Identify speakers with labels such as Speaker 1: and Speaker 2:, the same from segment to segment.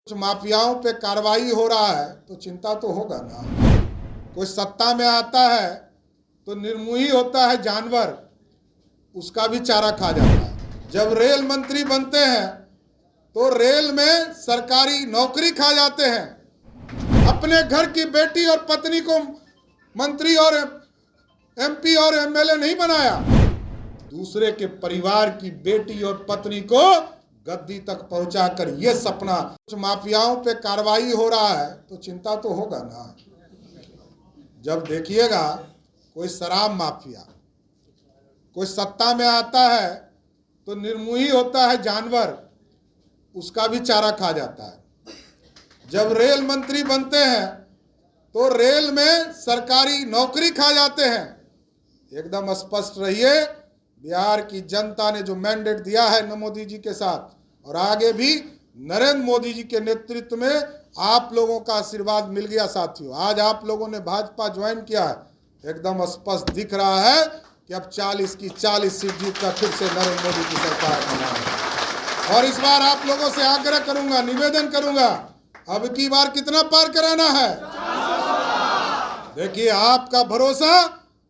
Speaker 1: कुछ माफियाओं पे कार्रवाई हो रहा है तो चिंता तो होगा ना। कोई सत्ता में आता है तो निर्मोही होता है जानवर, उसका भी चारा खा जाता है। जब रेल मंत्री बनते हैं तो रेल में सरकारी नौकरी खा जाते हैं। अपने घर की बेटी और पत्नी को मंत्री और एमपी और एमएलए नहीं बनाया, दूसरे के परिवार की बेटी और पत्नी को गद्दी तक पहुंचाकर ये सपना। कुछ माफियाओं पे कार्रवाई हो रहा है तो चिंता तो होगा ना। जब देखिएगा कोई शराब माफिया कोई सत्ता में आता है तो निर्मोही होता है जानवर, उसका भी चारा खा जाता है। जब रेल मंत्री बनते हैं तो रेल में सरकारी नौकरी खा जाते हैं। एकदम स्पष्ट रहिए, बिहार की जनता ने जो मैंडेट दिया है न मोदी जी के साथ, और आगे भी नरेंद्र मोदी जी के नेतृत्व में आप लोगों का आशीर्वाद मिल गया। साथियों, आज आप लोगों ने भाजपा ज्वाइन किया है, एकदम स्पष्ट दिख रहा है कि अब 40 की 40 सीट जीतकर फिर से नरेंद्र मोदी की सरकार बना है। और इस बार आप लोगों से आग्रह करूंगा, निवेदन करूंगा, अब की बार कितना पार कराना है। देखिए, आपका भरोसा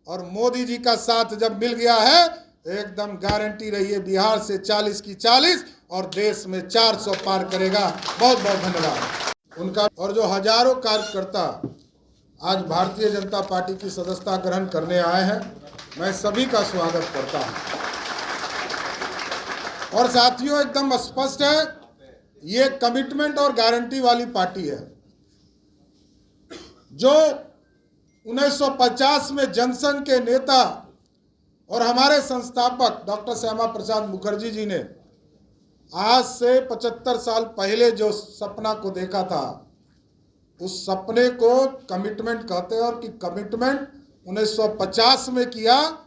Speaker 1: और मोदी जी का साथ जब मिल गया है, एकदम गारंटी रहिए बिहार से 40 की 40 और देश में 400 पार करेगा। बहुत बहुत धन्यवाद उनका। और जो हजारों कार्यकर्ता आज भारतीय जनता पार्टी की सदस्यता ग्रहण करने आए हैं, मैं सभी का स्वागत करता हूं। और साथियों, एकदम स्पष्ट है, ये कमिटमेंट और गारंटी वाली पार्टी है। जो 1950 में जनसंघ के नेता और हमारे संस्थापक डॉक्टर श्यामा प्रसाद मुखर्जी जी ने आज से 75 साल पहले जो सपना को देखा था, उस सपने को कमिटमेंट कहते हैं। और कि कमिटमेंट 1950 में किया,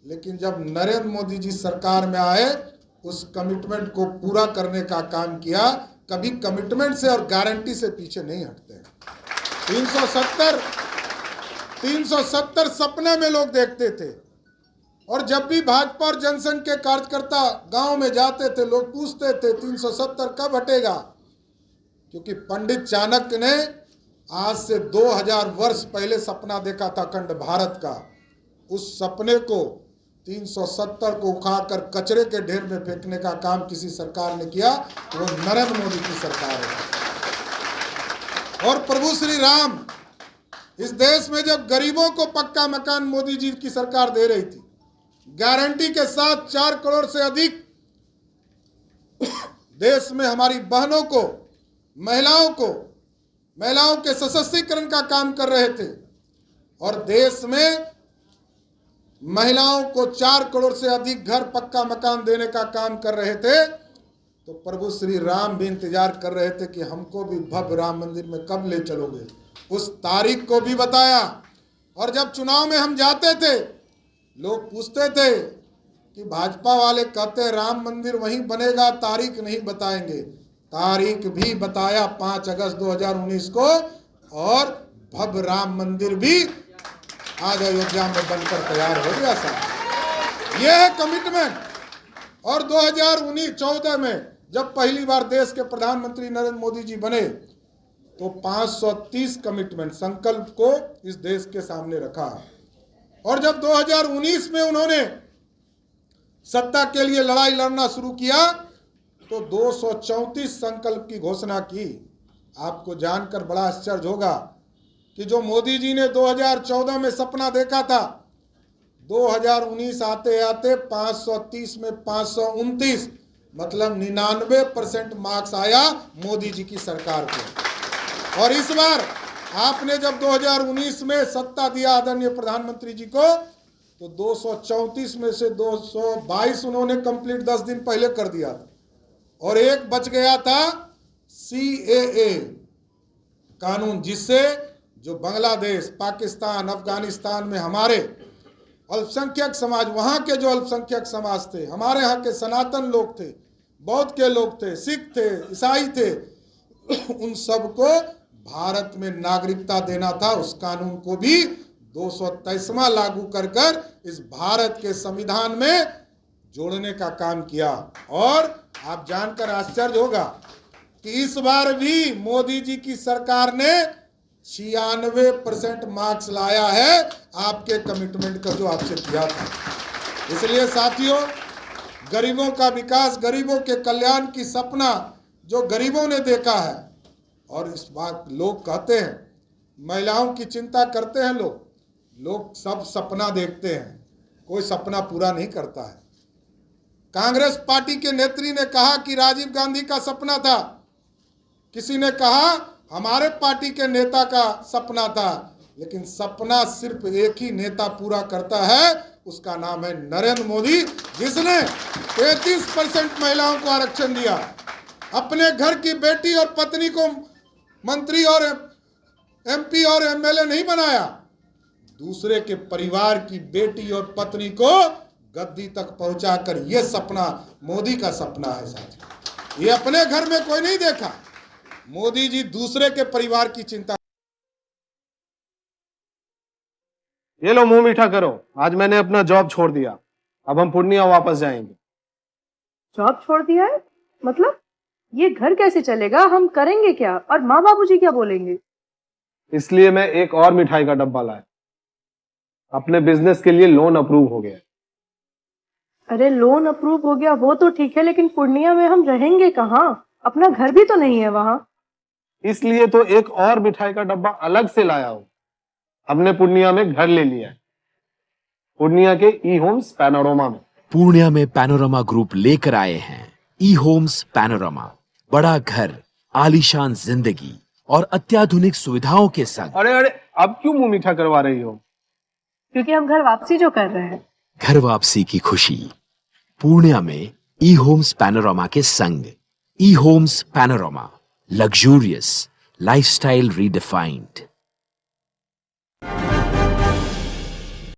Speaker 1: लेकिन जब नरेंद्र मोदी जी सरकार में आए, उस कमिटमेंट को पूरा करने का काम किया। कभी कमिटमेंट से और गारंटी से पीछे नहीं हटते। 370 सपने में लोग देखते थे। और जब भी भाजपा और जनसंघ के कार्यकर्ता गांव में जाते थे, लोग पूछते थे 370 कब हटेगा, क्योंकि पंडित चाणक्य ने आज से 2000 वर्ष पहले सपना देखा था अखंड भारत का। उस सपने को 370 को उखाड़कर कचरे के ढेर में फेंकने का काम किसी सरकार ने किया, वो नरेंद्र मोदी की सरकार है। और प्रभु श्री राम, इस देश में जब गरीबों को पक्का मकान मोदी जी की सरकार दे रही थी, गारंटी के साथ 4 करोड़ से अधिक देश में हमारी बहनों को, महिलाओं के सशक्तिकरण का काम कर रहे थे। और देश में महिलाओं को 4 करोड़ से अधिक घर पक्का मकान देने का काम कर रहे थे। तो प्रभु श्री राम भी इंतजार कर रहे थे कि हमको भी भव्य राम मंदिर में कब ले चलोगे। उस तारीख को भी बताया। और जब चुनाव में हम जाते थे, लोग पूछते थे कि भाजपा वाले कहते राम मंदिर वहीं बनेगा, तारीख नहीं बताएंगे। तारीख भी बताया 5 अगस्त 2019 को, और भव्य राम मंदिर भी आज अयोध्या में बनकर तैयार हो गया। साहब, यह है कमिटमेंट। और 2014 में जब पहली बार देश के प्रधानमंत्री नरेंद्र मोदी जी बने, तो 530 कमिटमेंट, संकल्प को इस देश के सामने रखा। और जब 2019 में उन्होंने सत्ता के लिए लड़ाई लड़ना शुरू किया, तो 234 संकल्प की घोषणा की। आपको जानकर बड़ा आश्चर्य होगा कि जो मोदी जी ने 2014 में सपना देखा था, 2019 आते आते 530 में 529, मतलब 99% मार्क्स आया मोदी जी की सरकार को। और इस बार आपने जब 2019 में सत्ता दिया आदरणीय प्रधानमंत्री जी को, तो 234 में से 222 उन्होंने कंप्लीट 10 दिन पहले कर दिया था। और एक बच गया था CAA कानून, जिससे जो बांग्लादेश, पाकिस्तान, अफगानिस्तान में हमारे अल्पसंख्यक समाज, वहाँ के जो अल्पसंख्यक समाज थे, हमारे यहाँ के सनातन लोग थे, बौद्ध के लोग थे, सिख थे, ईसाई थे, उन सबको भारत में नागरिकता देना था। उस कानून को भी 223वां लागू कर इस भारत के संविधान में जोड़ने का काम किया। और आप जानकर आश्चर्य होगा कि इस बार भी मोदी जी की सरकार ने 96% मार्क्स लाया है आपके कमिटमेंट का जो आपसे किया था। इसलिए साथियों, गरीबों का विकास, गरीबों के कल्याण की सपना जो गरीबों ने देखा है, और इस बात लोग कहते हैं महिलाओं की चिंता करते हैं, लोग सब सपना देखते हैं, कोई सपना पूरा नहीं करता है। कांग्रेस पार्टी के नेत्री ने कहा कि राजीव गांधी का सपना था, किसी ने कहा हमारे पार्टी के नेता का सपना था, लेकिन सपना सिर्फ एक ही नेता पूरा करता है, उसका नाम है नरेंद्र मोदी, जिसने 33% महिलाओं को आरक्षण दिया, अपने घर की बेटी और पत्नी को मंत्री और एमपी और एमएलए नहीं बनाया, दूसरे के परिवार की बेटी और पत्नी को गद्दी तक पहुंचाकर, यह सपना मोदी का सपना है साथियों। ये अपने घर में कोई नहीं देखा, मोदी जी दूसरे के परिवार की चिंता।
Speaker 2: ये लो मुंह मीठा करो, आज मैंने अपना जॉब छोड़ दिया, अब हम पूर्णिया वापस जाएंगे।
Speaker 3: जॉब छोड़ दिया है? मतलब ये घर कैसे चलेगा? हम करेंगे क्या? और माँ बाबूजी क्या बोलेंगे?
Speaker 2: इसलिए मैं एक और मिठाई का डब्बा लाया, अपने बिजनेस के लिए लोन अप्रूव हो गया।
Speaker 3: अरे लोन अप्रूव हो गया वो तो ठीक है, लेकिन पूर्णिया में हम रहेंगे कहाँ? अपना घर भी तो नहीं है वहां।
Speaker 2: इसलिए तो एक और मिठाई का डब्बा अलग से लाया हूं। हमने पूर्णिया में घर ले लिया है, पूर्णिया के ई होम्स पैनोरमा में।
Speaker 4: पूर्णिया में पैनोरमा ग्रुप लेकर आए हैं ई होम्स पैनोरमा, बड़ा घर, आलीशान जिंदगी और अत्याधुनिक सुविधाओं के संग।
Speaker 2: अरे अरे, अब क्यों मुंह मीठा करवा रही हो?
Speaker 3: क्योंकि हम घर वापसी जो कर रहे हैं।
Speaker 4: घर वापसी की खुशी पूर्णिया में ई होम्स पैनोरमा के संग। E homes panorama, luxurious lifestyle redefined.